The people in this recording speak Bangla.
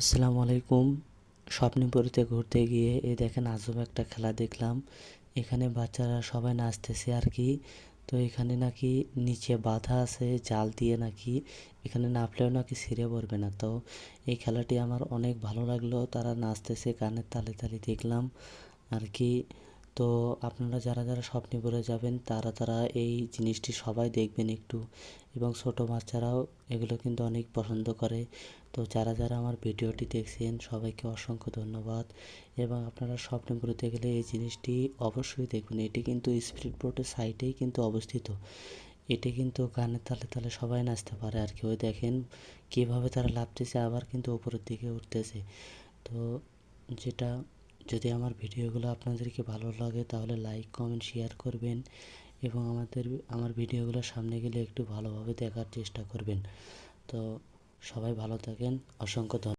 আসসালামু আলাইকুম। স্বপ্নপুরীতে ঘুরতে গিয়ে এই দেখেন আজব একটা খেলা দেখলাম। এখানে বাচ্চারা সবাই নাচতেছে আর কি। তো এখানে নাকি নিচে বাঁধা আছে জাল দিয়ে নাকি, এখানে নামলেও নাকি ছিঁড়ে পড়বে না। তো এই খেলাটি আমার অনেক ভালো লাগলো, তারা নাচতেছে গানের তালে তালে দেখলাম আর কি। তো আপনারা যারা যারা স্বপ্নপুরে যাবেন তারা এই জিনিসটি সবাই দেখবেন একটু, এবং ছোটো বাচ্চারাও এগুলো কিন্তু অনেক পছন্দ করে। তো যারা যারা আমার ভিডিওটি দেখছেন সবাইকে অসংখ্য ধন্যবাদ, এবং আপনারা স্বপ্নপুরীতে গেলে এই জিনিসটি অবশ্যই দেখবেন। এটি কিন্তু স্পিড বোটের সাইডেই কিন্তু অবস্থিত। এটি কিন্তু গানের তালে তালে সবাই নাচতে পারে আর কি। ওই দেখেন কীভাবে তারা লাফতেছে আবার কিন্তু উপরের দিকে উঠতেছে। তো যেটা, যদি আমার ভিডিওগুলো আপনাদেরকে ভালো লাগে তাহলে লাইক কমেন্ট শেয়ার করবেন, এবং আমার ভিডিওগুলো সামনে গেলে একটু ভালোভাবে দেখার চেষ্টা করবেন। তো সবাই ভালো থাকেন, অসংখ্য ধন্যবাদ।